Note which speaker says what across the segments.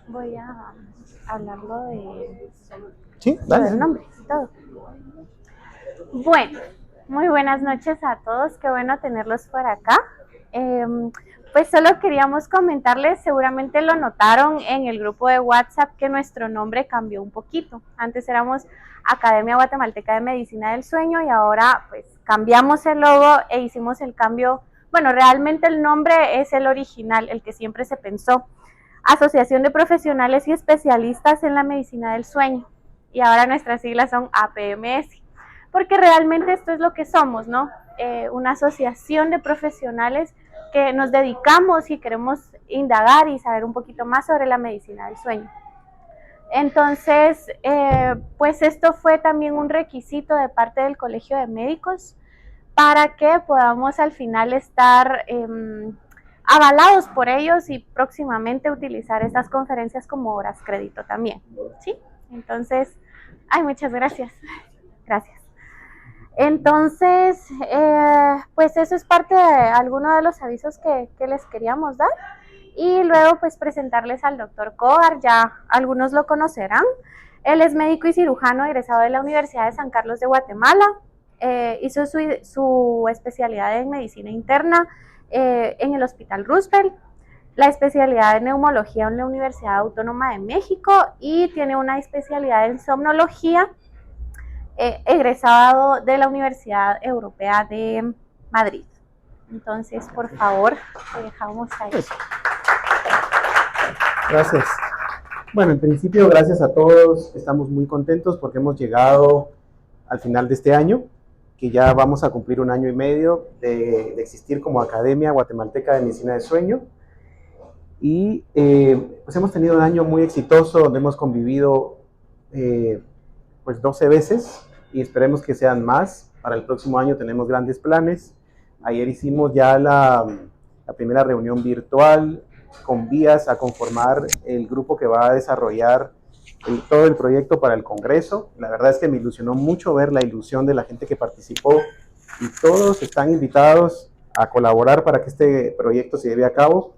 Speaker 1: Voy a hablarlo de
Speaker 2: Sí,
Speaker 1: lo
Speaker 2: dale,
Speaker 1: del
Speaker 2: dale.
Speaker 1: nombre y todo. Bueno, muy buenas noches a todos, qué bueno tenerlos por acá. Eh, pues solo queríamos comentarles, seguramente lo notaron en el grupo de WhatsApp que nuestro nombre cambió un poquito. Antes éramos Academia Guatemalteca de Medicina del Sueño y ahora pues cambiamos el logo e hicimos el cambio. Bueno, realmente el nombre es el original, el que siempre se pensó. Asociación de Profesionales y Especialistas en la Medicina del Sueño. Y ahora nuestras siglas son APMS, porque realmente esto es lo que somos, ¿no? Una asociación de profesionales que nos dedicamos y queremos indagar y saber un poquito más sobre la medicina del sueño. Entonces, pues esto fue también un requisito de parte del Colegio de Médicos para que podamos al final estar avalados por ellos y próximamente utilizar estas conferencias como horas crédito también, ¿sí? Entonces, ay, muchas gracias. Gracias. Entonces, pues eso es parte de alguno de los avisos que les queríamos dar. Y luego, pues presentarles al doctor Cobar, ya algunos lo conocerán. Él es médico y cirujano egresado de la Universidad de San Carlos de Guatemala. Hizo su especialidad en medicina interna en el Hospital Roosevelt, la especialidad de neumología en la Universidad Autónoma de México y tiene una especialidad en somnología egresado de la Universidad Europea de Madrid. Entonces, por favor, te dejamos ahí.
Speaker 2: Eso. Gracias. Bueno, en principio, gracias a todos. Estamos muy contentos porque hemos llegado al final de este año, que ya vamos a cumplir un año y medio de existir como Academia Guatemalteca de Medicina de Sueño. Y pues hemos tenido un año muy exitoso donde hemos convivido pues 12 veces y esperemos que sean más. Para el próximo año tenemos grandes planes. Ayer hicimos ya la primera reunión virtual con vías a conformar el grupo que va a desarrollar todo el proyecto para el Congreso. La verdad es que me ilusionó mucho ver la ilusión de la gente que participó y todos están invitados a colaborar para que este proyecto se lleve a cabo.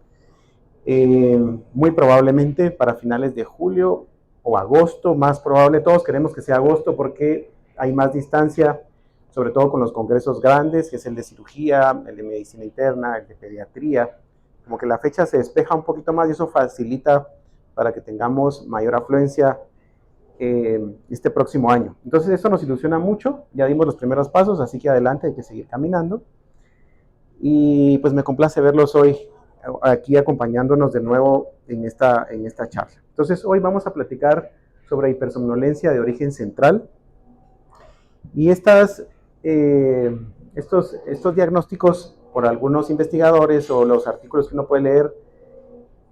Speaker 2: Muy probablemente para finales de julio o agosto, más probable. Todos queremos que sea agosto porque hay más distancia, sobre todo con los congresos grandes, que es el de cirugía, el de medicina interna, el de pediatría. Como que la fecha se despeja un poquito más y eso facilita para que tengamos mayor afluencia este próximo año. Entonces eso nos ilusiona mucho, ya dimos los primeros pasos, así que adelante, hay que seguir caminando. Y pues me complace verlos hoy aquí acompañándonos de nuevo en esta charla. Entonces hoy vamos a platicar sobre hipersomnolencia de origen central y estos diagnósticos por algunos investigadores o los artículos que uno puede leer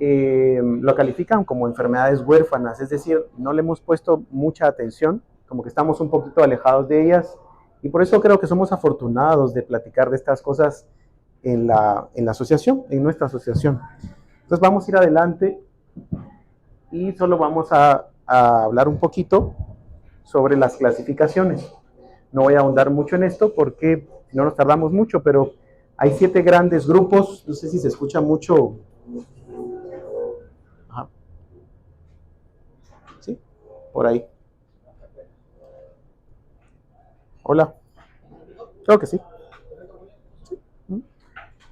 Speaker 2: lo califican como enfermedades huérfanas, es decir, no le hemos puesto mucha atención, como que estamos un poquito alejados de ellas y por eso creo que somos afortunados de platicar de estas cosas en la asociación, en nuestra asociación. Entonces vamos a ir adelante y solo vamos a hablar un poquito sobre las clasificaciones. No voy a ahondar mucho en esto porque si no nos tardamos mucho, pero hay 7 grandes grupos, no sé si se escucha mucho. Ajá. ¿Sí? Por ahí. Hola. Creo que sí.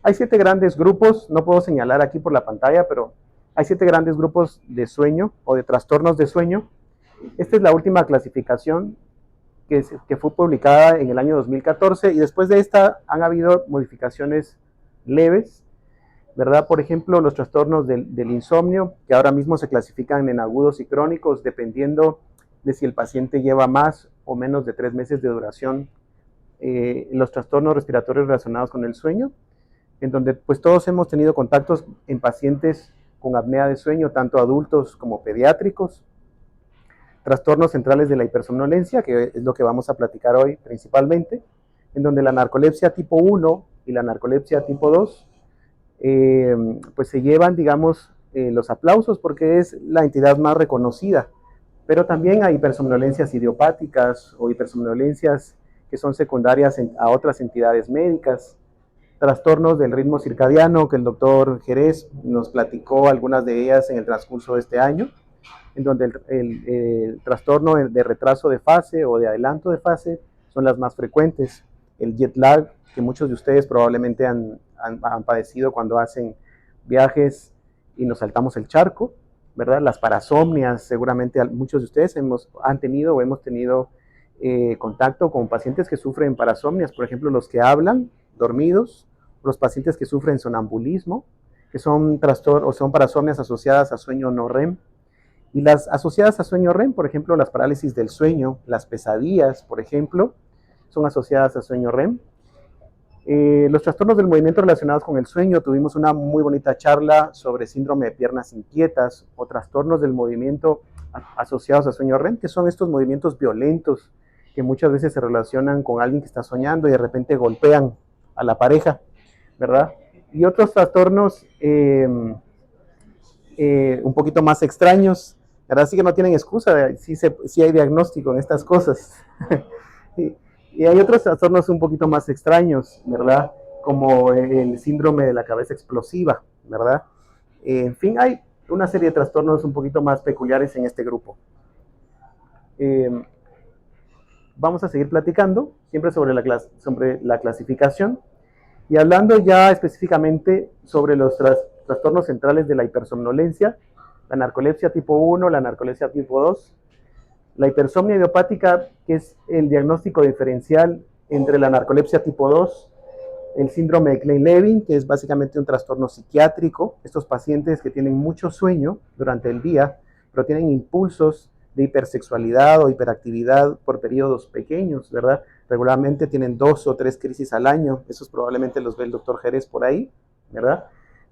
Speaker 2: Hay 7 grandes grupos, no puedo señalar aquí por la pantalla, pero hay 7 grandes grupos de sueño o de trastornos de sueño. Esta es la última clasificación que fue publicada en el año 2014 y después de esta han habido modificaciones leves, ¿verdad? Por ejemplo, los trastornos del insomnio, que ahora mismo se clasifican en agudos y crónicos dependiendo de si el paciente lleva más o menos de 3 meses de duración. Los trastornos respiratorios relacionados con el sueño, en donde pues todos hemos tenido contactos en pacientes con apnea de sueño, tanto adultos como pediátricos. Trastornos centrales de la hipersomnolencia, que es lo que vamos a platicar hoy principalmente, en donde la narcolepsia tipo 1 y la narcolepsia tipo 2 pues se llevan, digamos, los aplausos porque es la entidad más reconocida, pero también hay hipersomnolencias idiopáticas o hipersomnolencias que son secundarias a otras entidades médicas. trastornos del ritmo circadiano, que el doctor Jerez nos platicó algunas de ellas en el transcurso de este año, en donde el trastorno de retraso de fase o de adelanto de fase son las más frecuentes. El jet lag, que muchos de ustedes probablemente han padecido cuando hacen viajes y nos saltamos el charco, ¿verdad? Las parasomnias, seguramente muchos de ustedes han tenido o hemos tenido contacto con pacientes que sufren parasomnias, por ejemplo, los que hablan dormidos, los pacientes que sufren sonambulismo, que son parasomnias asociadas a sueño no REM, y las asociadas a sueño REM, por ejemplo, las parálisis del sueño, las pesadillas, por ejemplo, son asociadas a sueño REM. Los trastornos del movimiento relacionados con el sueño, tuvimos una muy bonita charla sobre síndrome de piernas inquietas o trastornos del movimiento asociados a sueño REM, que son estos movimientos violentos que muchas veces se relacionan con alguien que está soñando y de repente golpean a la pareja, ¿verdad? Y otros trastornos un poquito más extraños, ¿verdad? Así que no tienen excusa, sí hay diagnóstico en estas cosas. Y hay otros trastornos un poquito más extraños, ¿verdad? Como el síndrome de la cabeza explosiva, ¿verdad? En fin, hay una serie de trastornos un poquito más peculiares en este grupo. Vamos a seguir platicando, siempre sobre la clasificación, y hablando ya específicamente sobre los trastornos centrales de la hipersomnolencia, la narcolepsia tipo 1, la narcolepsia tipo 2, la hipersomnia idiopática, que es el diagnóstico diferencial entre la narcolepsia tipo 2, el síndrome de Klein-Levin, que es básicamente un trastorno psiquiátrico, estos pacientes que tienen mucho sueño durante el día, pero tienen impulsos de hipersexualidad o hiperactividad por periodos pequeños, ¿verdad? Regularmente tienen 2 o 3 crisis al año, esos probablemente los ve el doctor Jerez por ahí, ¿verdad?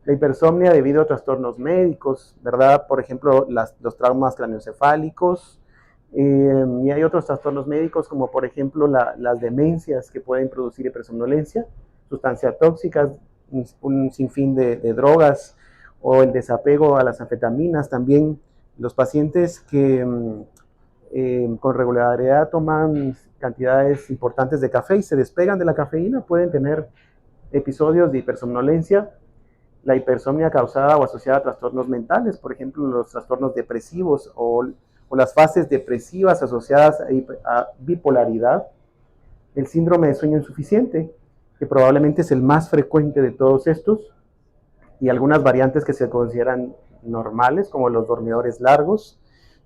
Speaker 2: La hipersomnia debido a trastornos médicos, ¿verdad? Por ejemplo, los traumas craneoencefálicos, y hay otros trastornos médicos como por ejemplo las demencias que pueden producir hipersomnolencia, sustancias tóxicas, un sinfín de drogas o el desapego a las anfetaminas. También los pacientes que con regularidad toman cantidades importantes de café y se despegan de la cafeína pueden tener episodios de hipersomnolencia. La hipersomnia causada o asociada a trastornos mentales, por ejemplo los trastornos depresivos o las fases depresivas asociadas a bipolaridad, el síndrome de sueño insuficiente, que probablemente es el más frecuente de todos estos, y algunas variantes que se consideran normales, como los dormidores largos.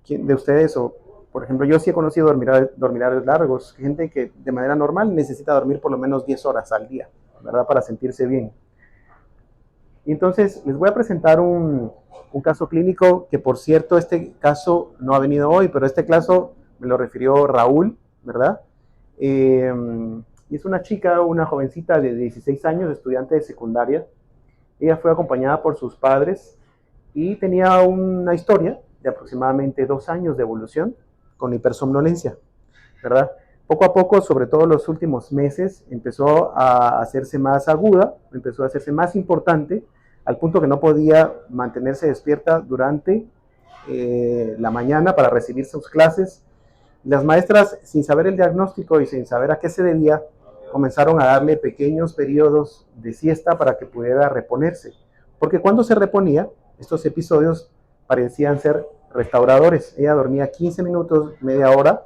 Speaker 2: ¿Quién de ustedes, o por ejemplo, yo sí he conocido dormidores largos, gente que de manera normal necesita dormir por lo menos 10 horas al día, ¿verdad? Para sentirse bien. Y entonces les voy a presentar un caso clínico que, por cierto, este caso no ha venido hoy, pero este caso me lo refirió Raúl, ¿verdad? Y es una chica, una jovencita de 16 años, estudiante de secundaria. Ella fue acompañada por sus padres y tenía una historia de aproximadamente 2 años de evolución con hipersomnolencia, ¿verdad? Poco a poco, sobre todo los últimos meses, empezó a hacerse más aguda, empezó a hacerse más importante, al punto que no podía mantenerse despierta durante la mañana para recibir sus clases. Las maestras, sin saber el diagnóstico y sin saber a qué se debía, comenzaron a darle pequeños periodos de siesta para que pudiera reponerse. Porque cuando se reponía, estos episodios parecían ser restauradores. Ella dormía 15 minutos, media hora,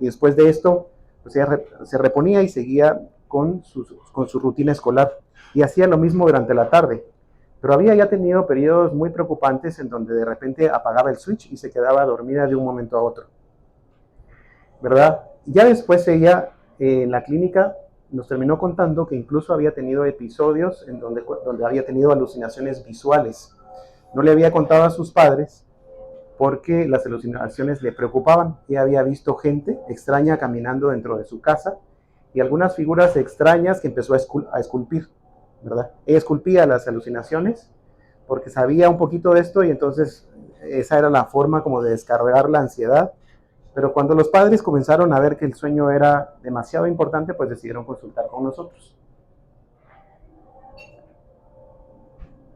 Speaker 2: y después de esto, pues ella se reponía y seguía con su rutina escolar. Y hacía lo mismo durante la tarde. Pero había ya tenido periodos muy preocupantes en donde de repente apagaba el switch y se quedaba dormida de un momento a otro, ¿verdad? Ya después ella en la clínica nos terminó contando que incluso había tenido episodios en donde había tenido alucinaciones visuales. No le había contado a sus padres porque las alucinaciones le preocupaban. Ella había visto gente extraña caminando dentro de su casa y algunas figuras extrañas que empezó a esculpir, ¿verdad? Ella esculpía las alucinaciones porque sabía un poquito de esto y entonces esa era la forma como de descargar la ansiedad. Pero cuando los padres comenzaron a ver que el sueño era demasiado importante, pues decidieron consultar con nosotros.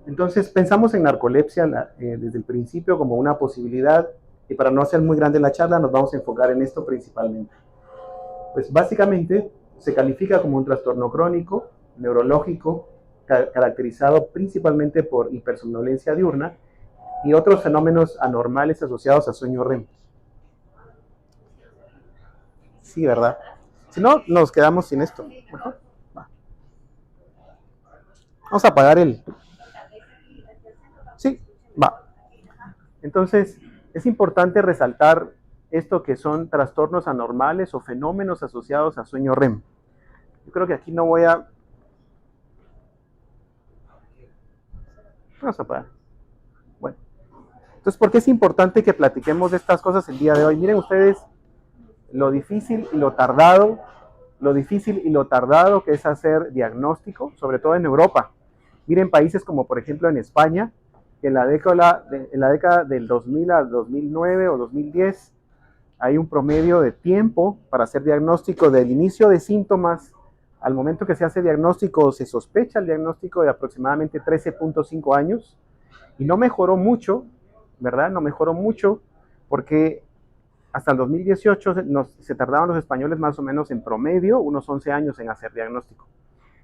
Speaker 2: Entonces pensamos en narcolepsia desde el principio como una posibilidad, y para no hacer muy grande la charla nos vamos a enfocar en esto principalmente. Pues básicamente se califica como un trastorno crónico, neurológico, caracterizado principalmente por hipersomnolencia diurna y otros fenómenos anormales asociados a sueño REM. Sí, ¿verdad? Si no, nos quedamos sin esto. Mejor. Va. Vamos a apagar el... Sí, va. Entonces, es importante resaltar esto que son trastornos anormales o fenómenos asociados a sueño REM. Yo creo que aquí no voy a... Vamos a apagar. Bueno. Entonces, ¿por qué es importante que platiquemos de estas cosas el día de hoy? Miren ustedes lo difícil y lo tardado que es hacer diagnóstico, sobre todo en Europa. Miren países como por ejemplo en España, que en la década del 2000 al 2009 o 2010 hay un promedio de tiempo para hacer diagnóstico del inicio de síntomas al momento que se hace diagnóstico o se sospecha el diagnóstico de aproximadamente 13.5 años y no mejoró mucho, ¿verdad? No mejoró mucho porque hasta el 2018 se tardaban los españoles más o menos en promedio unos 11 años en hacer diagnóstico.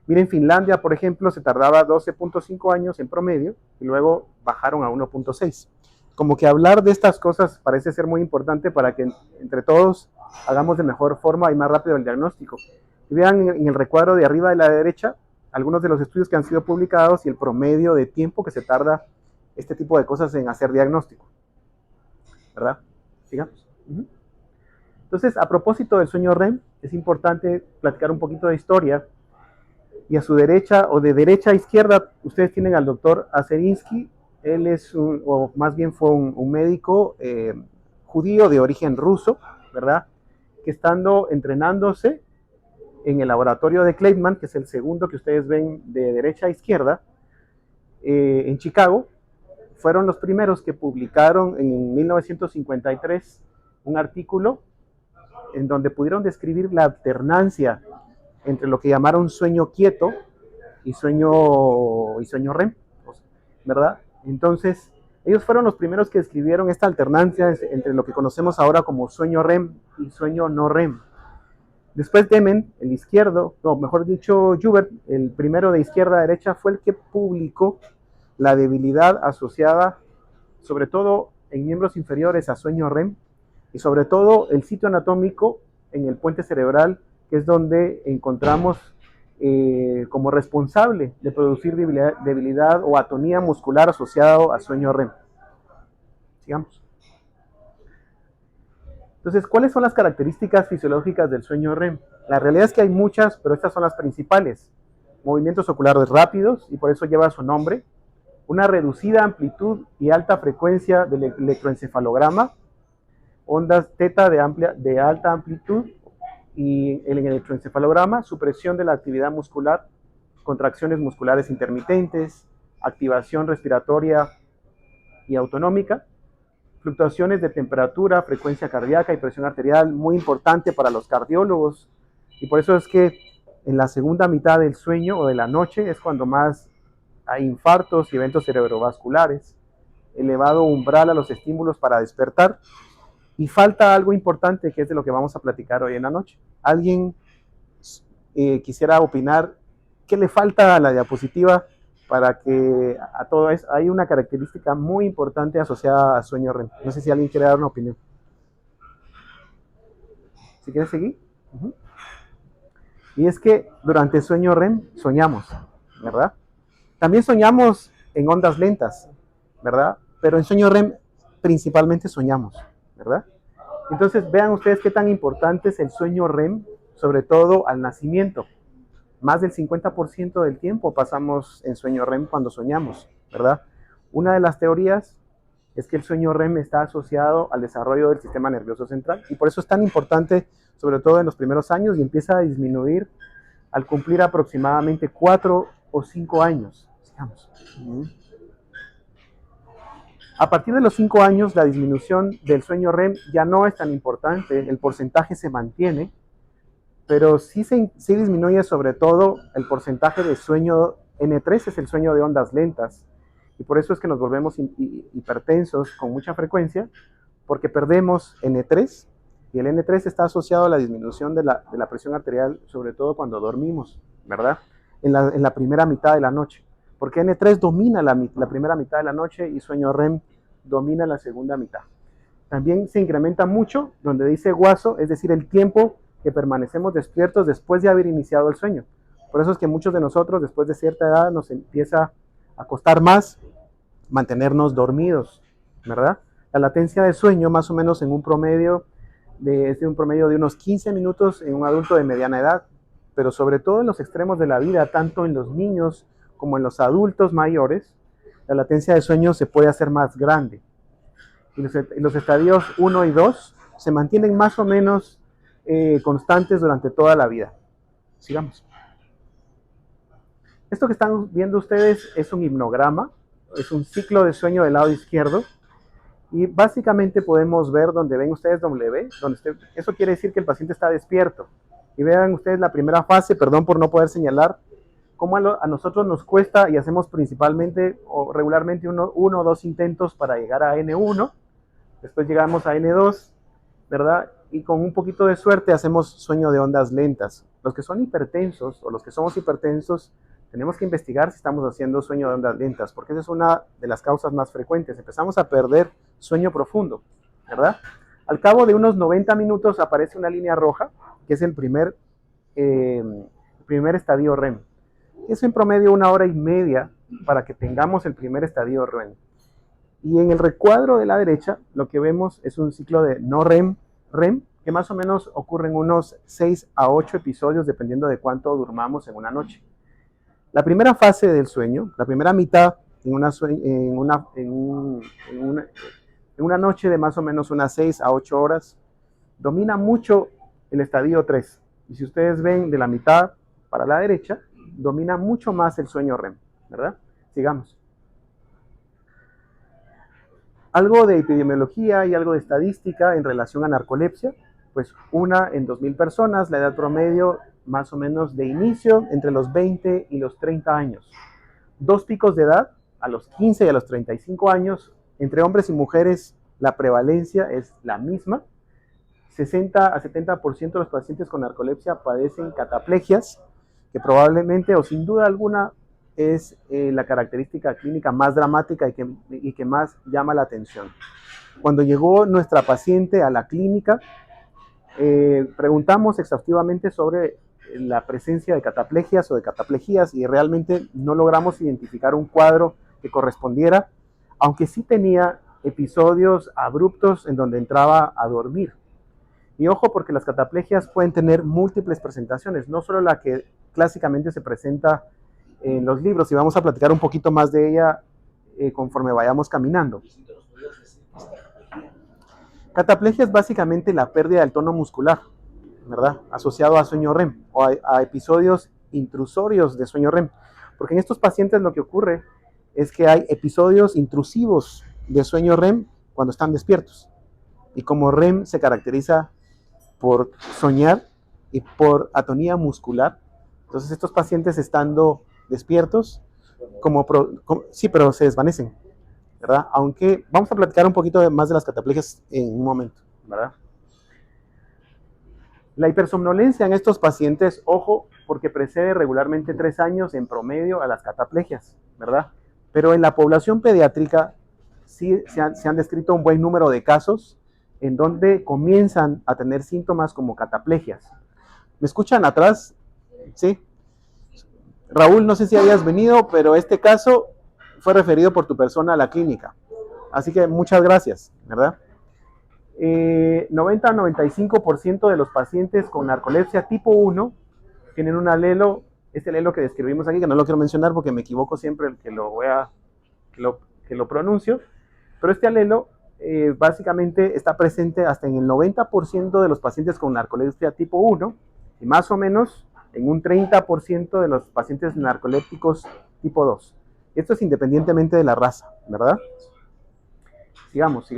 Speaker 2: Miren, Finlandia, por ejemplo, se tardaba 12.5 años en promedio y luego bajaron a 1.6. Como que hablar de estas cosas parece ser muy importante para que entre todos hagamos de mejor forma y más rápido el diagnóstico. Y vean en el recuadro de arriba de la derecha algunos de los estudios que han sido publicados y el promedio de tiempo que se tarda este tipo de cosas en hacer diagnóstico. ¿Verdad? Sigamos. Entonces, a propósito del sueño REM, es importante platicar un poquito de historia. Y a su derecha, o de derecha a izquierda, ustedes tienen al doctor Aserinsky. Él es, o más bien fue un médico judío de origen ruso, ¿verdad? Que estando entrenándose en el laboratorio de Kleitman, que es el segundo que ustedes ven de derecha a izquierda, en Chicago, fueron los primeros que publicaron en 1953 un artículo en donde pudieron describir la alternancia entre lo que llamaron sueño quieto y sueño REM, ¿verdad? Entonces, ellos fueron los primeros que describieron esta alternancia entre lo que conocemos ahora como sueño REM y sueño no REM. Después Demen, el izquierdo, no, mejor dicho, Joubert, el primero de izquierda a derecha, fue el que publicó la debilidad asociada, sobre todo en miembros inferiores a sueño REM, y sobre todo el sitio anatómico en el puente cerebral, que es donde encontramos como responsable de producir debilidad o atonía muscular asociado a sueño REM. Sigamos. Entonces, ¿cuáles son las características fisiológicas del sueño REM? La realidad es que hay muchas, pero estas son las principales. Movimientos oculares rápidos, y por eso lleva su nombre. Una reducida amplitud y alta frecuencia del electroencefalograma. Ondas teta de alta amplitud y el electroencefalograma, supresión de la actividad muscular, contracciones musculares intermitentes, activación respiratoria y autonómica, fluctuaciones de temperatura, frecuencia cardíaca y presión arterial, muy importante para los cardiólogos, y por eso es que en la segunda mitad del sueño o de la noche es cuando más hay infartos y eventos cerebrovasculares, elevado umbral a los estímulos para despertar. Y falta algo importante que es de lo que vamos a platicar hoy en la noche. ¿Alguien quisiera opinar qué le falta a la diapositiva para que a todo eso? Hay una característica muy importante asociada a sueño REM. No sé si alguien quiere dar una opinión. ¿Si quieres seguir? Y es que durante el sueño REM soñamos, ¿verdad? También soñamos en ondas lentas, ¿verdad? Pero en sueño REM principalmente soñamos, ¿verdad? Entonces vean ustedes qué tan importante es el sueño REM, sobre todo al nacimiento. Más del 50% del tiempo pasamos en sueño REM cuando soñamos, ¿verdad? Una de las teorías es que el sueño REM está asociado al desarrollo del sistema nervioso central y por eso es tan importante, sobre todo en los primeros años, y empieza a disminuir al cumplir aproximadamente 4 o 5 años. Sigamos. A partir de los 5 años, la disminución del sueño REM ya no es tan importante, el porcentaje se mantiene, pero sí disminuye sobre todo el porcentaje de sueño N3, es el sueño de ondas lentas, y por eso es que nos volvemos hipertensos con mucha frecuencia, porque perdemos N3, y el N3 está asociado a la disminución de la presión arterial, sobre todo cuando dormimos, ¿verdad? en la primera mitad de la noche, porque N3 domina la primera mitad de la noche y sueño REM domina la segunda mitad. También se incrementa mucho donde dice guaso, es decir, el tiempo que permanecemos despiertos después de haber iniciado el sueño. Por eso es que muchos de nosotros, después de cierta edad, nos empieza a costar más mantenernos dormidos, ¿verdad? La latencia de sueño, más o menos en un promedio, es de un promedio de unos 15 minutos en un adulto de mediana edad, pero sobre todo en los extremos de la vida, tanto en los niños como en los adultos mayores, la latencia de sueño se puede hacer más grande. Y los estadios 1 y 2 se mantienen más o menos constantes durante toda la vida. Sigamos. Esto que están viendo ustedes es un hipnograma, es un ciclo de sueño del lado izquierdo, y básicamente podemos ver donde ven ustedes W, eso quiere decir que el paciente está despierto. Y vean ustedes la primera fase, perdón por no poder señalar, cómo a nosotros nos cuesta y hacemos principalmente o regularmente uno o dos intentos para llegar a N1, después llegamos a N2, ¿verdad? Y con un poquito de suerte hacemos sueño de ondas lentas. Los que son hipertensos o los que somos hipertensos, tenemos que investigar si estamos haciendo sueño de ondas lentas, porque esa es una de las causas más frecuentes. Empezamos a perder sueño profundo, ¿verdad? Al cabo de unos 90 minutos aparece una línea roja, que es el primer estadio REM. Es en promedio 1 hora y media para que tengamos el primer estadio REM. Y en el recuadro de la derecha, lo que vemos es un ciclo de no REM, REM, que más o menos ocurre en unos 6 a 8 episodios, dependiendo de cuánto durmamos en una noche. La primera fase del sueño, la primera mitad, en una noche de más o menos unas 6 a 8 horas, domina mucho el estadio 3. Y si ustedes ven de la mitad para la derecha, domina mucho más el sueño REM, ¿verdad? Sigamos. Algo de epidemiología y algo de estadística en relación a narcolepsia, pues una en 2.000 personas, la edad promedio más o menos de inicio entre los 20 y los 30 años. 2 picos de edad, a los 15 y a los 35 años, entre hombres y mujeres la prevalencia es la misma. 60 a 70% de los pacientes con narcolepsia padecen cataplegias, que probablemente o sin duda alguna es la característica clínica más dramática y que más llama la atención. Cuando llegó nuestra paciente a la clínica, preguntamos exhaustivamente sobre la presencia de cataplegias o de cataplejías y realmente no logramos identificar un cuadro que correspondiera, aunque sí tenía episodios abruptos en donde entraba a dormir. Y ojo, porque las cataplegias pueden tener múltiples presentaciones, no solo la que clásicamente se presenta en los libros, y vamos a platicar un poquito más de ella conforme vayamos caminando. Cataplegia es básicamente la pérdida del tono muscular, ¿verdad? Asociado a sueño REM o a episodios intrusorios de sueño REM. Porque en estos pacientes lo que ocurre es que hay episodios intrusivos de sueño REM cuando están despiertos. Y como REM se caracteriza por soñar y por atonía muscular, entonces estos pacientes estando despiertos, sí, pero se desvanecen, ¿verdad? Aunque vamos a platicar un poquito más de las cataplegias en un momento, ¿verdad? La hipersomnolencia en estos pacientes, ojo, porque precede regularmente 3 años en promedio a las cataplegias, ¿verdad? Pero en la población pediátrica sí se han descrito un buen número de casos en donde comienzan a tener síntomas como cataplegias. ¿Me escuchan atrás? Sí. Raúl, no sé si hayas venido, pero este caso fue referido por tu persona a la clínica. Así que muchas gracias, ¿verdad? 90 a 95% de los pacientes con narcolepsia tipo 1 tienen un alelo, este alelo que describimos aquí, que no lo quiero mencionar porque me equivoco siempre que lo pronuncio, pero este alelo básicamente está presente hasta en el 90% de los pacientes con narcolepsia tipo 1 y más o menos en un 30% de los pacientes narcolépticos tipo 2. Esto es independientemente de la raza, ¿verdad? Sigamos.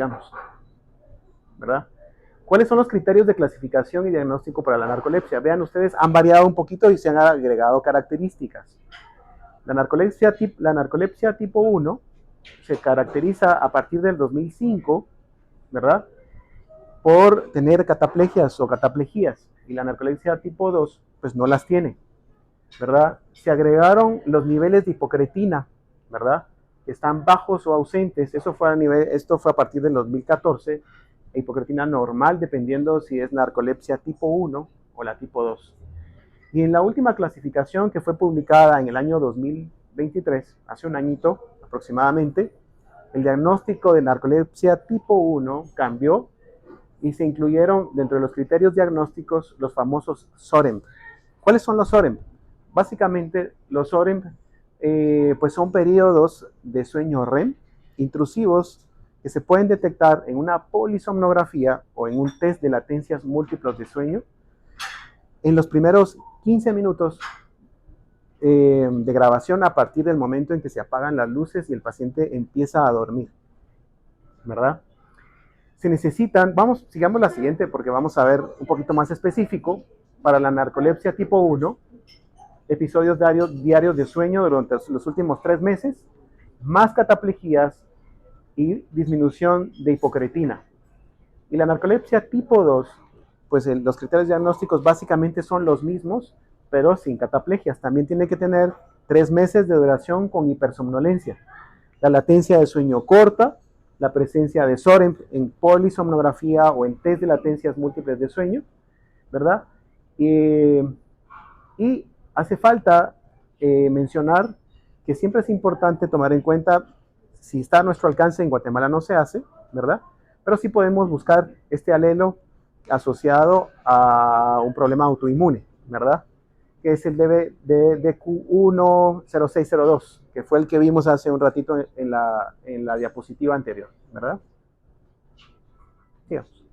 Speaker 2: ¿Verdad? ¿Cuáles son los criterios de clasificación y diagnóstico para la narcolepsia? Vean ustedes, han variado un poquito y se han agregado características. La narcolepsia tipo 1 se caracteriza a partir del 2005, ¿verdad? Por tener cataplegias o cataplejías. Y la narcolepsia tipo 2, pues no las tiene. ¿verdad? Se agregaron los niveles de hipocretina, ¿verdad? Que están bajos o ausentes. Esto fue a partir del 2014. Hipocretina normal, dependiendo si es narcolepsia tipo 1 o la tipo 2. Y en la última clasificación que fue publicada en el año 2023, hace un añito aproximadamente, el diagnóstico de narcolepsia tipo 1 cambió y se incluyeron dentro de los criterios diagnósticos los famosos SOREM. ¿Cuáles son los SOREM? Básicamente, los SOREM pues son periodos de sueño REM intrusivos que se pueden detectar en una polisomnografía o en un test de latencias múltiples de sueño en los primeros 15 minutos de grabación a partir del momento en que se apagan las luces y el paciente empieza a dormir, ¿verdad? Se necesitan, sigamos la siguiente porque vamos a ver un poquito más específico, para la narcolepsia tipo 1, episodios diarios de sueño durante los últimos 3 meses, más cataplejías y disminución de hipocretina. Y la narcolepsia tipo 2, pues los criterios diagnósticos básicamente son los mismos, pero sin cataplegias. También tiene que tener 3 meses de duración con hipersomnolencia. La latencia de sueño corta, la presencia de SOREM en polisomnografía o en test de latencias múltiples de sueño, ¿verdad? Y hace falta mencionar que siempre es importante tomar en cuenta, si está a nuestro alcance, en Guatemala no se hace, ¿verdad? Pero sí podemos buscar este alelo asociado a un problema autoinmune, ¿verdad? Que es el DQ10602, que fue el que vimos hace un ratito en la diapositiva anterior, ¿verdad? Sigamos.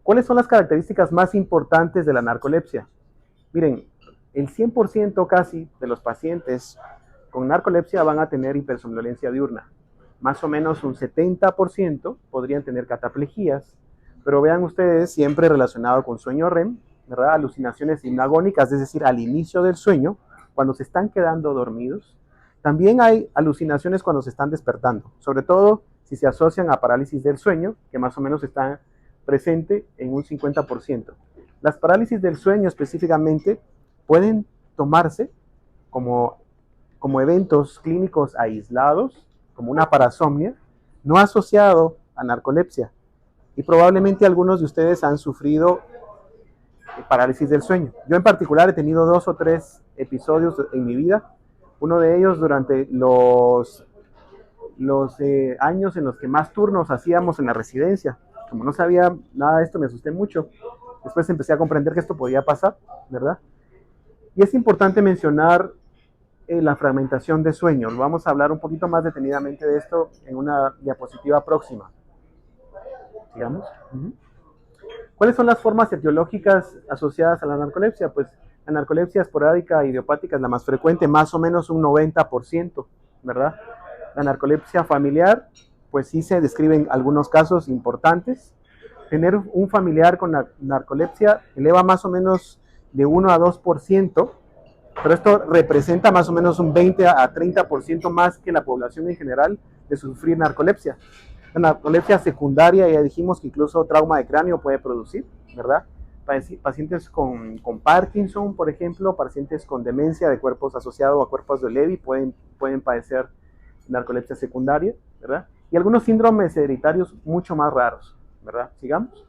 Speaker 2: ¿Cuáles son las características más importantes de la narcolepsia? Miren, el 100% casi de los pacientes con narcolepsia van a tener hipersomnolencia diurna. Más o menos un 70% podrían tener cataplejías, pero vean ustedes, siempre relacionado con sueño REM, ¿verdad? Alucinaciones hipnagónicas, es decir, al inicio del sueño, cuando se están quedando dormidos. También hay alucinaciones cuando se están despertando, sobre todo si se asocian a parálisis del sueño, que más o menos está presente en un 50%. Las parálisis del sueño específicamente pueden tomarse como eventos clínicos aislados, como una parasomnia, no asociado a narcolepsia. Y probablemente algunos de ustedes han sufrido parálisis del sueño. Yo en particular he tenido 2 o 3 episodios en mi vida. Uno de ellos durante los años en los que más turnos hacíamos en la residencia. Como no sabía nada de esto, me asusté mucho. Después empecé a comprender que esto podía pasar, ¿verdad? Y es importante mencionar la fragmentación de sueño. Vamos a hablar un poquito más detenidamente de esto en una diapositiva próxima. Sigamos. ¿Cuáles son las formas etiológicas asociadas a la narcolepsia? Pues la narcolepsia esporádica idiopática es la más frecuente, más o menos un 90%, ¿verdad? La narcolepsia familiar, pues sí se describen algunos casos importantes. Tener un familiar con narcolepsia eleva más o menos de 1 a 2%, pero esto representa más o menos un 20 a 30% más que la población en general de sufrir narcolepsia. La narcolepsia secundaria, ya dijimos que incluso trauma de cráneo puede producir, ¿verdad? Pacientes con Parkinson, por ejemplo, pacientes con demencia de cuerpos asociados a cuerpos de Levy pueden padecer narcolepsia secundaria, ¿verdad? Y algunos síndromes hereditarios mucho más raros, ¿verdad? Sigamos.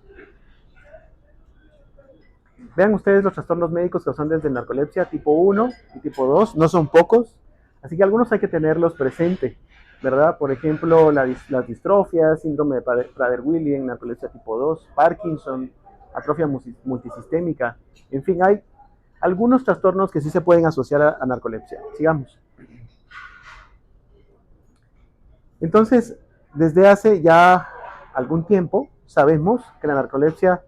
Speaker 2: Vean ustedes los trastornos médicos causantes de narcolepsia tipo 1 y tipo 2, no son pocos, así que algunos hay que tenerlos presente, ¿verdad? Por ejemplo, las distrofias, síndrome de Prader-Willi, narcolepsia tipo 2, Parkinson, atrofia multisistémica, en fin, hay algunos trastornos que sí se pueden asociar a narcolepsia. Sigamos. Entonces, desde hace ya algún tiempo sabemos que la narcolepsia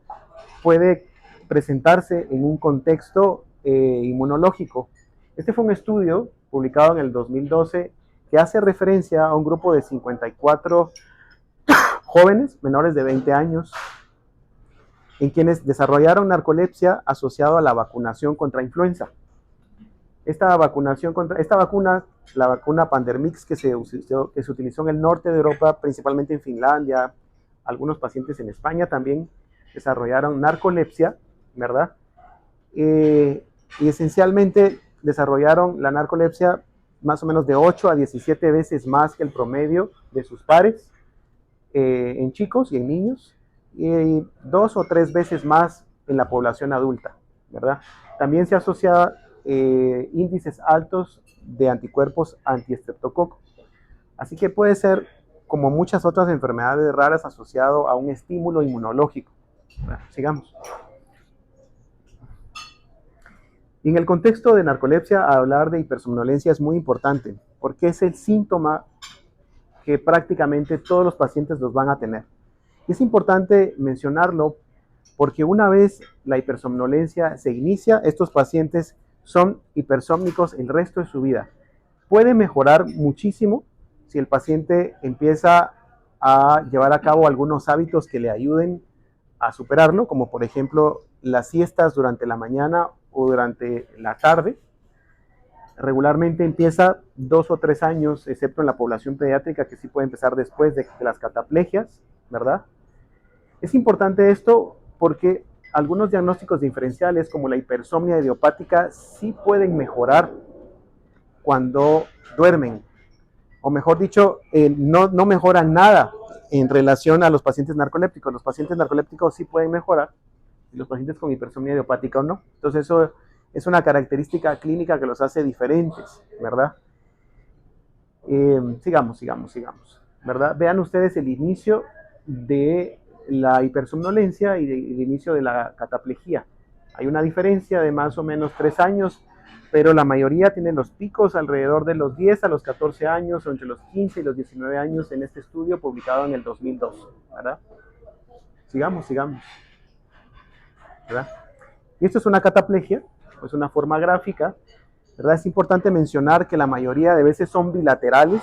Speaker 2: puede presentarse en un contexto inmunológico. Este fue un estudio publicado en el 2012 que hace referencia a un grupo de 54 jóvenes menores de 20 años en quienes desarrollaron narcolepsia asociado a la vacunación contra influenza. Esta vacuna, la vacuna Pandemrix, que se utilizó en el norte de Europa, principalmente en Finlandia, algunos pacientes en España también desarrollaron narcolepsia, ¿verdad? y esencialmente desarrollaron la narcolepsia más o menos de 8 a 17 veces más que el promedio de sus pares en chicos y en niños, y 2 o 3 veces más en la población adulta, ¿verdad? También se asocia índices altos de anticuerpos antiestreptococo. Así que puede ser, como muchas otras enfermedades raras, asociado a un estímulo inmunológico. ¿Verdad? Sigamos. Y en el contexto de narcolepsia, hablar de hipersomnolencia es muy importante, porque es el síntoma que prácticamente todos los pacientes los van a tener. Y es importante mencionarlo porque una vez la hipersomnolencia se inicia, estos pacientes son hipersómnicos el resto de su vida. Puede mejorar muchísimo si el paciente empieza a llevar a cabo algunos hábitos que le ayuden a superarlo, como por ejemplo las siestas durante la mañana o durante la tarde. Regularmente empieza 2 o 3 años, excepto en la población pediátrica, que sí puede empezar después de las cataplegias, ¿verdad? Es importante esto porque algunos diagnósticos diferenciales, como la hipersomnia idiopática, sí pueden mejorar cuando duermen, o mejor dicho, no mejoran nada en relación a los pacientes narcolépticos. Los pacientes narcolépticos sí pueden mejorar, y los pacientes con hipersomnia idiopática o no. Entonces eso es una característica clínica que los hace diferentes, ¿verdad? Sigamos, ¿verdad? Vean ustedes el inicio de la hipersomnolencia y el inicio de la cataplejía. Hay una diferencia de más o menos 3 años, pero la mayoría tienen los picos alrededor de los 10 a los 14 años, o entre los 15 y los 19 años en este estudio publicado en el 2002, ¿verdad? Sigamos, ¿verdad? Y esto es una cataplegia, es una forma gráfica, ¿verdad? Es importante mencionar que la mayoría de veces son bilaterales,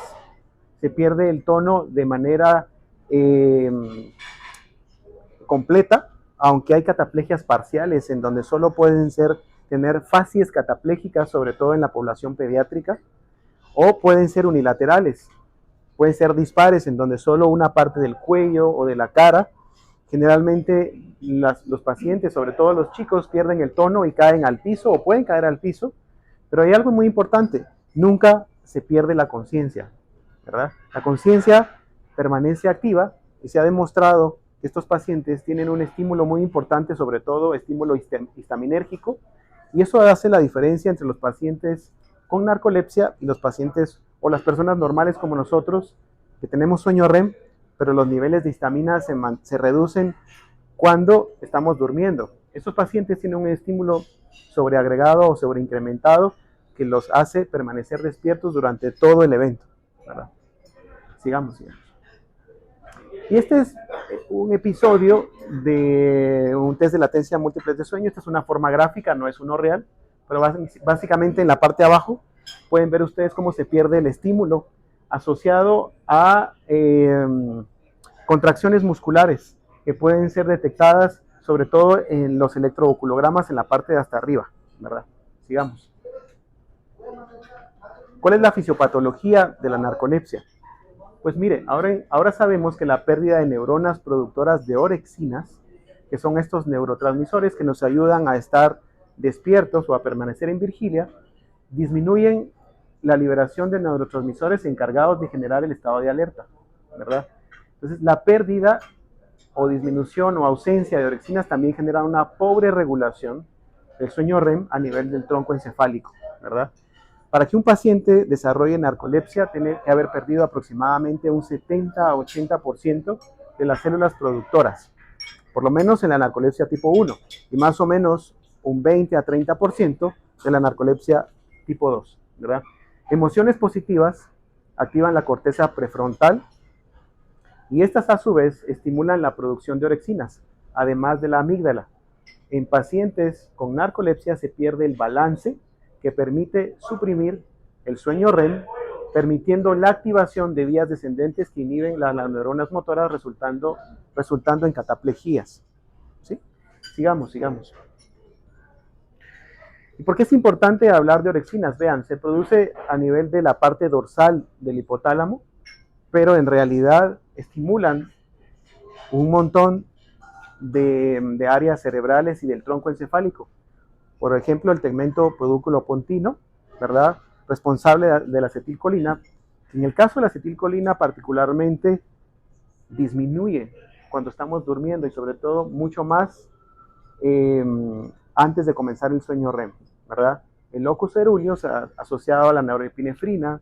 Speaker 2: se pierde el tono de manera completa, aunque hay cataplegias parciales en donde solo pueden tener facies cataplégicas, sobre todo en la población pediátrica, o pueden ser unilaterales, pueden ser dispares en donde solo una parte del cuello o de la cara. Generalmente los pacientes, sobre todo los chicos, pierden el tono y caen al piso o pueden caer al piso, pero hay algo muy importante, nunca se pierde la conciencia, ¿verdad? La conciencia permanece activa y se ha demostrado que estos pacientes tienen un estímulo muy importante, sobre todo estímulo histaminérgico, y eso hace la diferencia entre los pacientes con narcolepsia y los pacientes o las personas normales como nosotros, que tenemos sueño REM, pero los niveles de histamina se reducen cuando estamos durmiendo. Estos pacientes tienen un estímulo sobreagregado o sobreincrementado que los hace permanecer despiertos durante todo el evento, ¿verdad? Sigamos. Y este es un episodio de un test de latencia múltiple de sueño. Esta es una forma gráfica, no es uno real, pero básicamente en la parte de abajo pueden ver ustedes cómo se pierde el estímulo asociado a contracciones musculares que pueden ser detectadas sobre todo en los electrooculogramas en la parte de hasta arriba, ¿verdad? Sigamos. ¿Cuál es la fisiopatología de la narcolepsia? Pues mire, ahora sabemos que la pérdida de neuronas productoras de orexinas, que son estos neurotransmisores que nos ayudan a estar despiertos o a permanecer en vigilia, disminuyen la liberación de neurotransmisores encargados de generar el estado de alerta, ¿verdad? Entonces, la pérdida o disminución o ausencia de orexinas también genera una pobre regulación del sueño REM a nivel del tronco encefálico, ¿verdad? Para que un paciente desarrolle narcolepsia, tiene que haber perdido aproximadamente un 70 a 80% de las células productoras, por lo menos en la narcolepsia tipo 1, y más o menos un 20 a 30% de la narcolepsia tipo 2, ¿verdad? Emociones positivas activan la corteza prefrontal y estas a su vez estimulan la producción de orexinas, además de la amígdala. En pacientes con narcolepsia se pierde el balance que permite suprimir el sueño REM, permitiendo la activación de vías descendentes que inhiben las neuronas motoras, resultando en cataplejías. ¿Sí? Sigamos. ¿Y por qué es importante hablar de orexinas? Vean, se produce a nivel de la parte dorsal del hipotálamo, pero en realidad estimulan un montón de áreas cerebrales y del tronco encefálico. Por ejemplo, el tegmento pedúnculo pontino, ¿verdad? Responsable de la acetilcolina. En el caso de la acetilcolina particularmente disminuye cuando estamos durmiendo y sobre todo mucho más antes de comenzar el sueño REM, ¿verdad? El locus coeruleus asociado a la norepinefrina,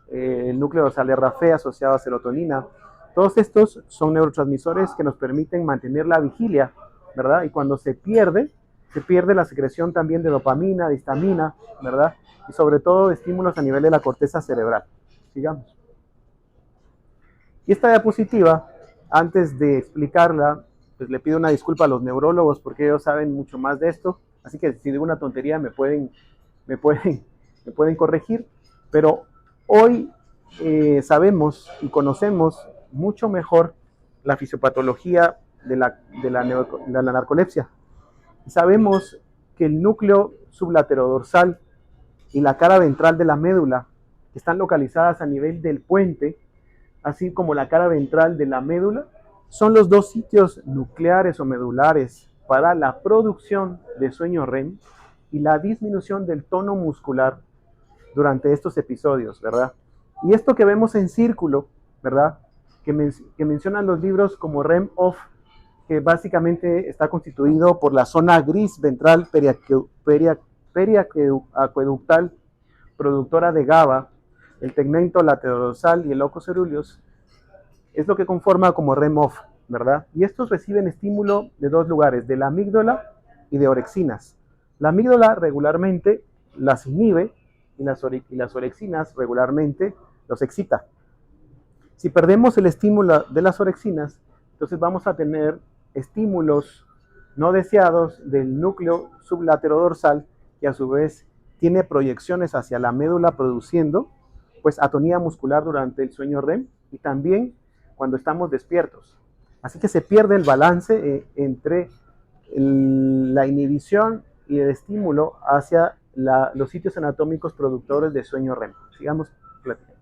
Speaker 2: el núcleo dorsal de RAFE asociado a serotonina. Todos estos son neurotransmisores que nos permiten mantener la vigilia, ¿verdad? Y cuando se pierde la secreción también de dopamina, de histamina, ¿verdad? Y sobre todo de estímulos a nivel de la corteza cerebral. Sigamos. Y esta diapositiva, antes de explicarla, pues le pido una disculpa a los neurólogos porque ellos saben mucho más de esto. Así que si digo una tontería me pueden corregir. Pero hoy sabemos y conocemos mucho mejor la fisiopatología de la narcolepsia. Y sabemos que el núcleo sublaterodorsal y la cara ventral de la médula, que están localizadas a nivel del puente, así como la cara ventral de la médula, son los dos sitios nucleares o medulares para la producción de sueño REM y la disminución del tono muscular durante estos episodios, ¿verdad? Y esto que vemos en círculo, ¿verdad? Que mencionan los libros como REM OFF, que básicamente está constituido por la zona gris ventral periaqueductal, productora de GABA, el tegmento laterodorsal y el locus coeruleus, es lo que conforma como REM OFF, ¿verdad? Y estos reciben estímulo de dos lugares, de la amígdala y de orexinas. La amígdala regularmente las inhibe y las orexinas regularmente los excita. Si perdemos el estímulo de las orexinas, entonces vamos a tener estímulos no deseados del núcleo sublaterodorsal, que a su vez tiene proyecciones hacia la médula produciendo pues atonía muscular durante el sueño REM y también cuando estamos despiertos. Así que se pierde el balance entre la inhibición y el estímulo hacia los sitios anatómicos productores de sueño REM. Sigamos platicando.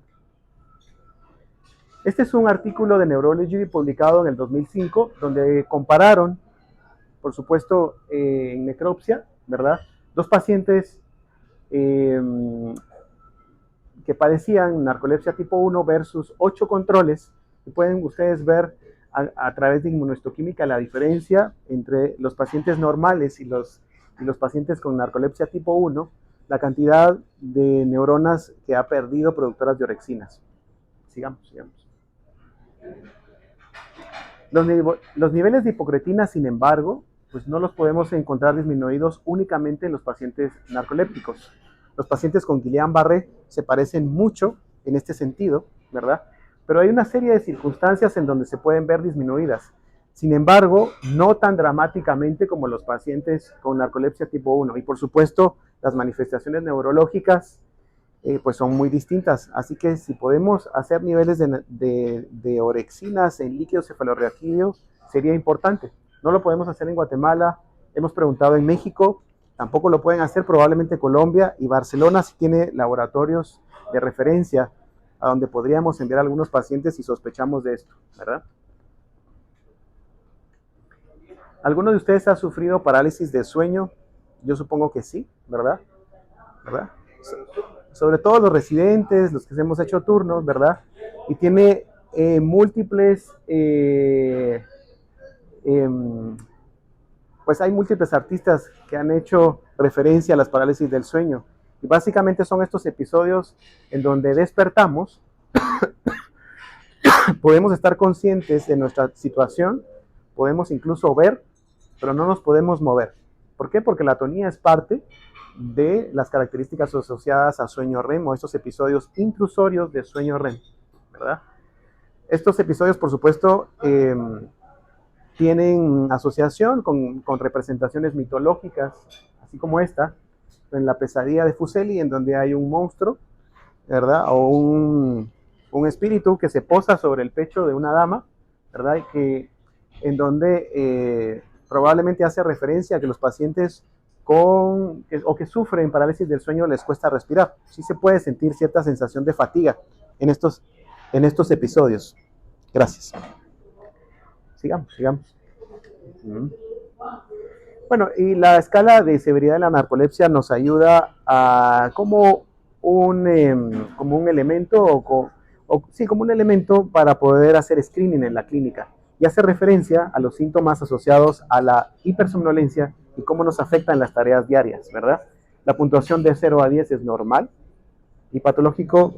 Speaker 2: Este es un artículo de Neurology publicado en el 2005, donde compararon, por supuesto, en necropsia, ¿verdad? Dos pacientes que padecían narcolepsia tipo 1 versus 8 controles. Y pueden ustedes ver a través de inmunohistoquímica la diferencia entre los pacientes normales y los pacientes con narcolepsia tipo 1, la cantidad de neuronas que ha perdido productoras de orexinas. Sigamos. Los niveles de hipocretina, sin embargo, pues no los podemos encontrar disminuidos únicamente en los pacientes narcolépticos. Los pacientes con Guillain-Barré se parecen mucho en este sentido, ¿verdad? Pero hay una serie de circunstancias en donde se pueden ver disminuidas. Sin embargo, no tan dramáticamente como los pacientes con narcolepsia tipo 1. Y por supuesto, las manifestaciones neurológicas pues son muy distintas. Así que si podemos hacer niveles de orexinas en líquido cefalorraquídeo, sería importante. No lo podemos hacer en Guatemala, hemos preguntado en México, tampoco lo pueden hacer probablemente Colombia, y Barcelona sí tiene laboratorios de referencia a donde podríamos enviar a algunos pacientes si sospechamos de esto, ¿verdad? ¿Alguno de ustedes ha sufrido parálisis de sueño? Yo supongo que sí, ¿verdad? Sobre todo los residentes, los que hemos hecho turnos, ¿verdad? Y tiene múltiples, pues hay múltiples artistas que han hecho referencia a las parálisis del sueño. Y básicamente son estos episodios en donde despertamos, podemos estar conscientes de nuestra situación, podemos incluso ver, pero no nos podemos mover. ¿Por qué? Porque la atonía es parte de las características asociadas a sueño REM o estos episodios intrusorios de sueño REM, ¿verdad? Estos episodios, por supuesto, tienen asociación con representaciones mitológicas, así como esta, en la pesadilla de Fuseli, en donde hay un monstruo, ¿verdad? O un espíritu que se posa sobre el pecho de una dama, ¿verdad? En donde probablemente hace referencia a que los pacientes que sufren parálisis del sueño les cuesta respirar. Sí se puede sentir cierta sensación de fatiga en estos episodios. Gracias. Sigamos. Bueno, y la escala de severidad de la narcolepsia nos ayuda a como un elemento sí, como un elemento para poder hacer screening en la clínica y hace referencia a los síntomas asociados a la hipersomnolencia y cómo nos afectan las tareas diarias, ¿verdad? La puntuación de 0 a 10 es normal y patológico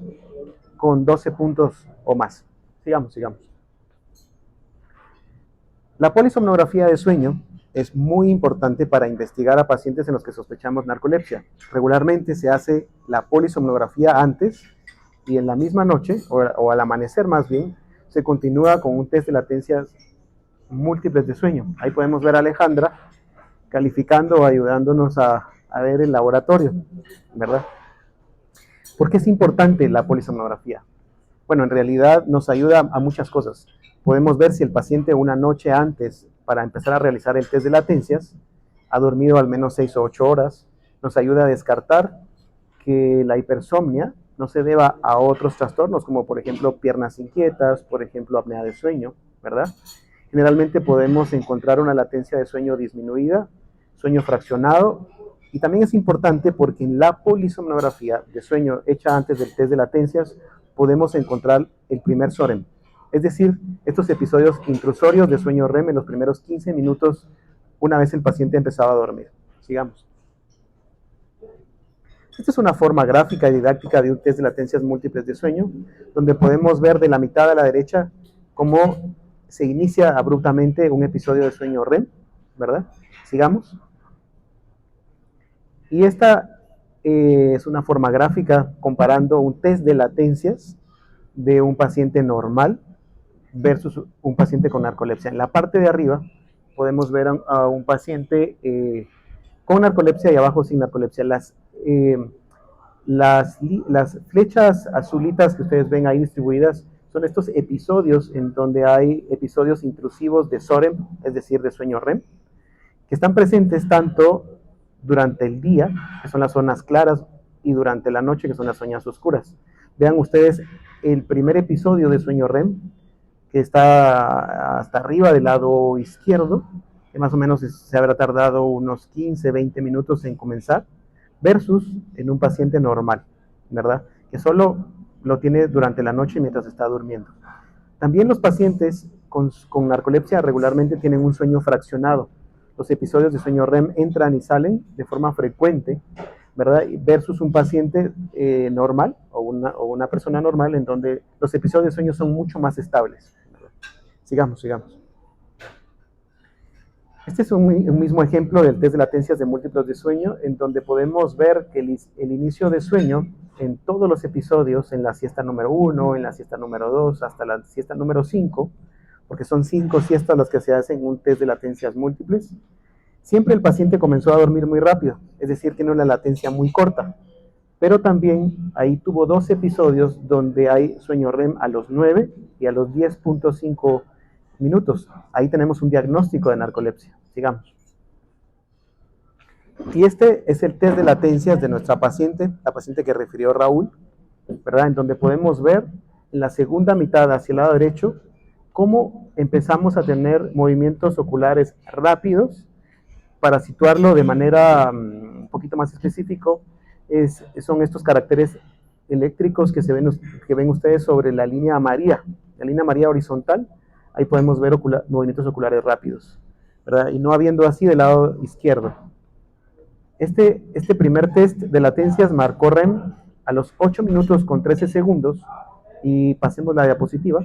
Speaker 2: con 12 puntos o más. Sigamos. La polisomnografía de sueño es muy importante para investigar a pacientes en los que sospechamos narcolepsia. Regularmente se hace la polisomnografía antes y en la misma noche, o al amanecer más bien, se continúa con un test de latencias múltiples de sueño. Ahí podemos ver a Alejandra calificando o ayudándonos a ver el laboratorio, ¿verdad? ¿Por qué es importante la polisomnografía? Bueno, en realidad nos ayuda a muchas cosas. Podemos ver si el paciente una noche antes, para empezar a realizar el test de latencias, ha dormido al menos 6 o 8 horas. Nos ayuda a descartar que la hipersomnia no se deba a otros trastornos, como por ejemplo piernas inquietas, por ejemplo apnea de sueño, ¿verdad? Generalmente podemos encontrar una latencia de sueño disminuida, sueño fraccionado, y también es importante porque en la polisomnografía de sueño hecha antes del test de latencias podemos encontrar el primer SOREM, es decir, estos episodios intrusorios de sueño REM en los primeros 15 minutos una vez el paciente empezaba a dormir. Sigamos. Esta es una forma gráfica y didáctica de un test de latencias múltiples de sueño, donde podemos ver de la mitad a la derecha cómo se inicia abruptamente un episodio de sueño REM, ¿verdad? Sigamos. Y esta es una forma gráfica comparando un test de latencias de un paciente normal versus un paciente con narcolepsia. En la parte de arriba podemos ver a un paciente con narcolepsia y abajo sin narcolepsia. Las flechas azulitas que ustedes ven ahí distribuidas son estos episodios en donde hay episodios intrusivos de SOREM, es decir, de sueño REM, que están presentes tanto durante el día, que son las zonas claras, y durante la noche, que son las zonas oscuras. Vean ustedes el primer episodio de sueño REM, que está hasta arriba del lado izquierdo, que más o menos se habrá tardado unos 15, 20 minutos en comenzar, versus en un paciente normal, ¿verdad? Que solo lo tiene durante la noche mientras está durmiendo. También los pacientes con narcolepsia regularmente tienen un sueño fraccionado. Los episodios de sueño REM entran y salen de forma frecuente, ¿verdad? Versus un paciente normal o una persona normal en donde los episodios de sueño son mucho más estables. Sigamos. Este es un mismo ejemplo del test de latencias de múltiplos de sueño, en donde podemos ver que el inicio de sueño en todos los episodios, en la siesta número 1, en la siesta número 2, hasta la siesta número 5, porque son 5 siestas las que se hacen en un test de latencias múltiples, siempre el paciente comenzó a dormir muy rápido, es decir, tiene una latencia muy corta, pero también ahí tuvo 2 episodios donde hay sueño REM a los 9 y a los 10.5 minutos. Ahí tenemos un diagnóstico de narcolepsia. Sigamos. Y este es el test de latencias de nuestra paciente, la paciente que refirió Raúl, ¿verdad? En donde podemos ver en la segunda mitad hacia el lado derecho cómo empezamos a tener movimientos oculares rápidos. Para situarlo de manera un poquito más específico, son estos caracteres eléctricos que ven ustedes sobre la línea amarilla horizontal. Ahí podemos ver movimientos oculares rápidos, ¿verdad? Y no habiendo así del lado izquierdo. Este primer test de latencias marcó REM a los 8 minutos con 13 segundos. Y pasemos la diapositiva.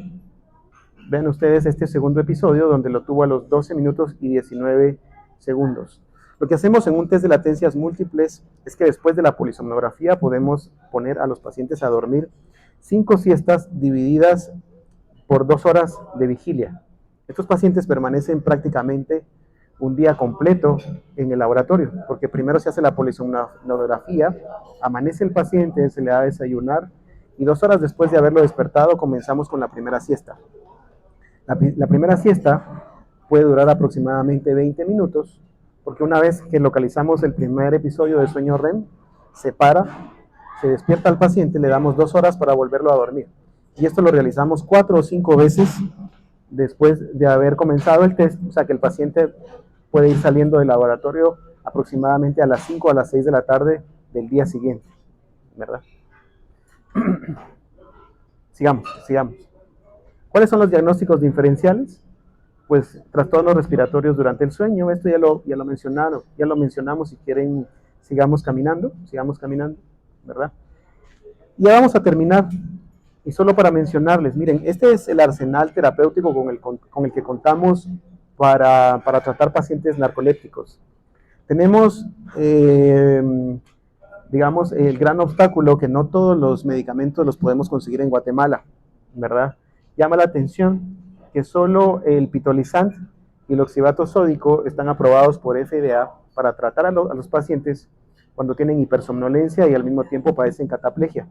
Speaker 2: Vean ustedes este segundo episodio donde lo tuvo a los 12 minutos y 19 segundos. Lo que hacemos en un test de latencias múltiples es que después de la polisomnografía podemos poner a los pacientes a dormir 5 siestas divididas por 2 horas de vigilia. Estos pacientes permanecen prácticamente un día completo en el laboratorio, porque primero se hace la polisomnografía, amanece el paciente, se le da a desayunar, y 2 horas después de haberlo despertado comenzamos con la primera siesta. La primera siesta puede durar aproximadamente 20 minutos, porque una vez que localizamos el primer episodio de sueño REM, se despierta al paciente, le damos 2 horas para volverlo a dormir. Y esto lo realizamos 4 o 5 veces después de haber comenzado el test, o sea que el paciente puede ir saliendo del laboratorio aproximadamente a las 5 o a las 6 de la tarde del día siguiente, ¿verdad? Sigamos. ¿Cuáles son los diagnósticos diferenciales? Pues trastornos respiratorios durante el sueño, esto ya lo mencionamos, si quieren sigamos caminando, ¿verdad? Ya vamos a terminar, y solo para mencionarles, miren, este es el arsenal terapéutico con el que contamos para tratar pacientes narcolépticos. Tenemos, digamos, el gran obstáculo que no todos los medicamentos los podemos conseguir en Guatemala, ¿verdad? Llama la atención que solo el pitolizant y el oxalato sódico están aprobados por FDA para tratar a los pacientes cuando tienen hipersomnolencia y al mismo tiempo padecen cataplegia.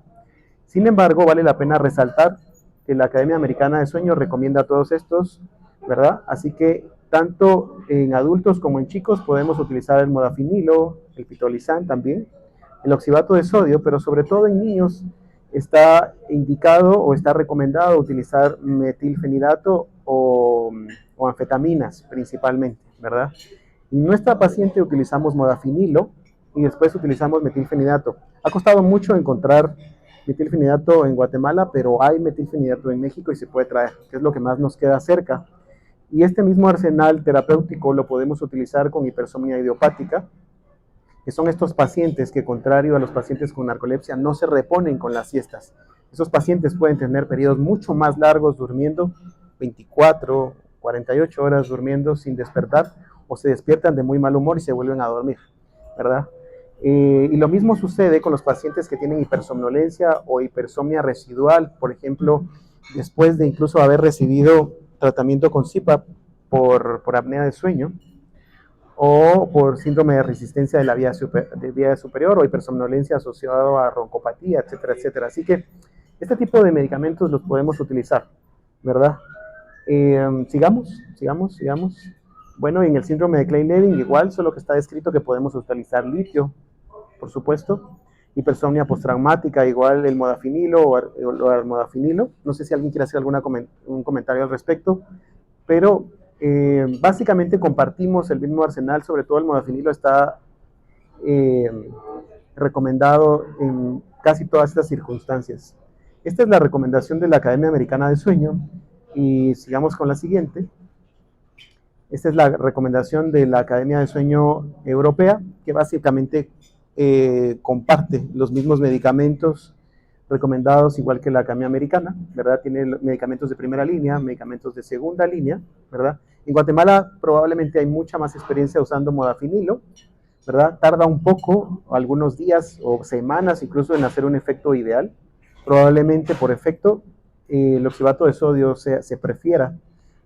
Speaker 2: Sin embargo, vale la pena resaltar que la Academia Americana de Sueño recomienda todos estos, ¿verdad? Así que tanto en adultos como en chicos podemos utilizar el modafinilo, el pitolizant también, el oxalato de sodio, pero sobre todo en niños está indicado o está recomendado utilizar metilfenidato o anfetaminas principalmente, ¿verdad? En nuestra paciente utilizamos modafinilo y después utilizamos metilfenidato. Ha costado mucho encontrar metilfenidato en Guatemala, pero hay metilfenidato en México y se puede traer, que es lo que más nos queda cerca. Y este mismo arsenal terapéutico lo podemos utilizar con hipersomnia idiopática, que son estos pacientes que, contrario a los pacientes con narcolepsia, no se reponen con las siestas. Esos pacientes pueden tener periodos mucho más largos durmiendo, 24, 48 horas durmiendo sin despertar, o se despiertan de muy mal humor y se vuelven a dormir, ¿verdad? Y lo mismo sucede con los pacientes que tienen hipersomnolencia o hipersomnia residual, por ejemplo, después de incluso haber recibido tratamiento con CPAP por apnea de sueño, o por síndrome de resistencia de la vía superior o hipersomnolencia asociado a roncopatía, etcétera, etcétera. Así que este tipo de medicamentos los podemos utilizar, ¿verdad? Sigamos. Bueno, en el síndrome de Klein-Levin igual, solo que está descrito que podemos utilizar litio, por supuesto. Hipersomnia postraumática, igual el modafinilo o el modafinilo. No sé si alguien quiere hacer un comentario al respecto, pero básicamente compartimos el mismo arsenal, sobre todo el modafinilo está recomendado en casi todas estas circunstancias. Esta es la recomendación de la Academia Americana de Sueño y sigamos con la siguiente. Esta es la recomendación de la Academia de Sueño Europea, que básicamente comparte los mismos medicamentos recomendados igual que la Academia Americana, ¿verdad? Tiene medicamentos de primera línea, medicamentos de segunda línea, ¿verdad? En Guatemala probablemente hay mucha más experiencia usando modafinilo, ¿verdad? Tarda un poco, algunos días o semanas incluso en hacer un efecto ideal. Probablemente por efecto el oxalato de sodio se prefiera.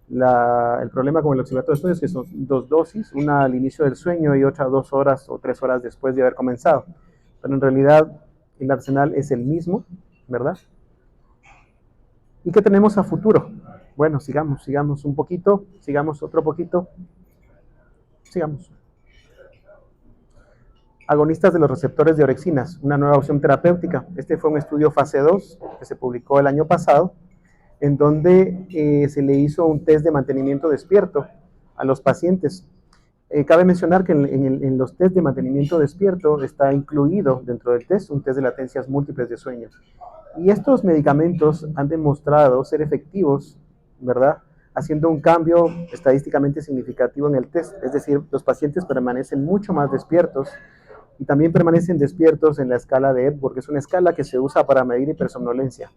Speaker 2: El problema con el oxalato de sodio es que son 2 dosis, una al inicio del sueño y otra 2 horas o 3 horas después de haber comenzado. Pero en realidad el arsenal es el mismo, ¿verdad? ¿Y qué tenemos a futuro? Bueno, sigamos un poquito, sigamos otro poquito, sigamos. Agonistas de los receptores de orexinas, una nueva opción terapéutica. Este fue un estudio fase 2 que se publicó el año pasado, en donde se le hizo un test de mantenimiento despierto a los pacientes. Cabe mencionar que en los test de mantenimiento despierto está incluido dentro del test un test de latencias múltiples de sueño. Y estos medicamentos han demostrado ser efectivos, ¿verdad? Haciendo un cambio estadísticamente significativo en el test. Es decir, los pacientes permanecen mucho más despiertos y también permanecen despiertos en la escala de Epworth, que es una escala que se usa para medir hipersomnolencia.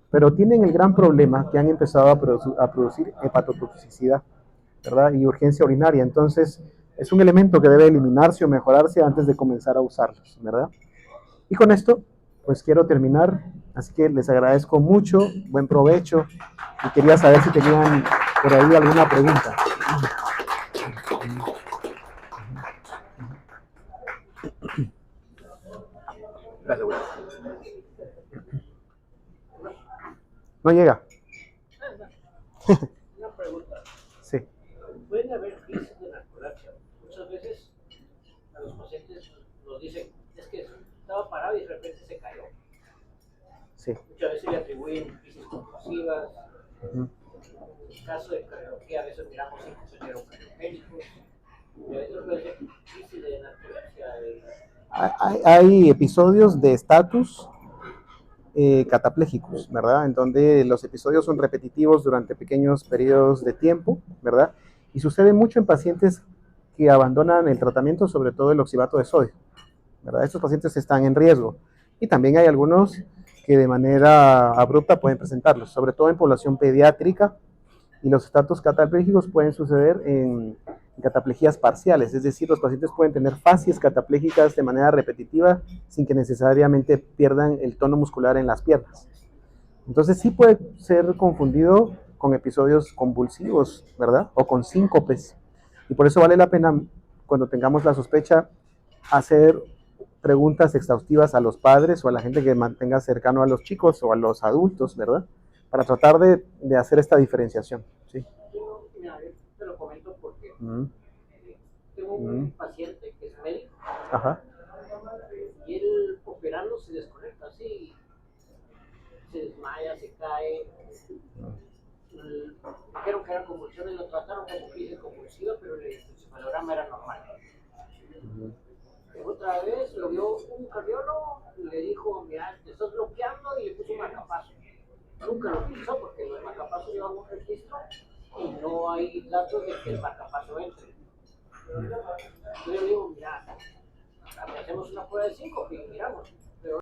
Speaker 2: Pero tienen el gran problema que han empezado a producir hepatotoxicidad, ¿verdad? Y urgencia urinaria. Entonces, es un elemento que debe eliminarse o mejorarse antes de comenzar a usarlos, ¿verdad? Y con esto, pues quiero terminar. Así que les agradezco mucho, buen provecho. Y quería saber si tenían por ahí alguna pregunta. Gracias, güey. No llega.
Speaker 3: Una pregunta.
Speaker 2: Sí.
Speaker 3: Pueden haber crisis de narcolepsia. Muchas veces a los pacientes nos dicen, es que estaba parado y de repente se cayó.
Speaker 2: Sí.
Speaker 3: Muchas veces le atribuyen crisis compulsivas. En el caso de cardiología, a veces miramos síntomas neurocardiogenéricos. Y a veces puede ser crisis de narcolepsia.
Speaker 2: Hay episodios de estatus cataplégicos, ¿verdad? En donde los episodios son repetitivos durante pequeños periodos de tiempo, ¿verdad? Y sucede mucho en pacientes que abandonan el tratamiento, sobre todo el oxibato de sodio, ¿verdad? Estos pacientes están en riesgo. Y también hay algunos que de manera abrupta pueden presentarlos, sobre todo en población pediátrica, y los estatus cataplégicos pueden suceder en cataplejías parciales, es decir, los pacientes pueden tener fasias cataplégicas de manera repetitiva sin que necesariamente pierdan el tono muscular en las piernas. Entonces sí puede ser confundido con episodios convulsivos, ¿verdad? O con síncopes. Y por eso vale la pena, cuando tengamos la sospecha, hacer preguntas exhaustivas a los padres o a la gente que mantenga cercano a los chicos o a los adultos, ¿verdad? Para tratar de hacer esta diferenciación, ¿sí?
Speaker 3: Mira, yo te lo comento porque tengo un paciente que es médico.
Speaker 2: Ajá.
Speaker 3: Y él operando se desconecta así, se desmaya, se cae. Dijeron que eran convulsiones, lo trataron como crisis convulsiva, pero el encefalograma era normal. Otra vez lo vio un cardiólogo y le dijo, mira, te estás bloqueando, y le puso un marcapaso. Nunca lo utilizó porque los marcapasos llevan un registro y no hay datos de que el marcapaso entre. Yo le digo, mira, hacemos una prueba de síncope y miramos.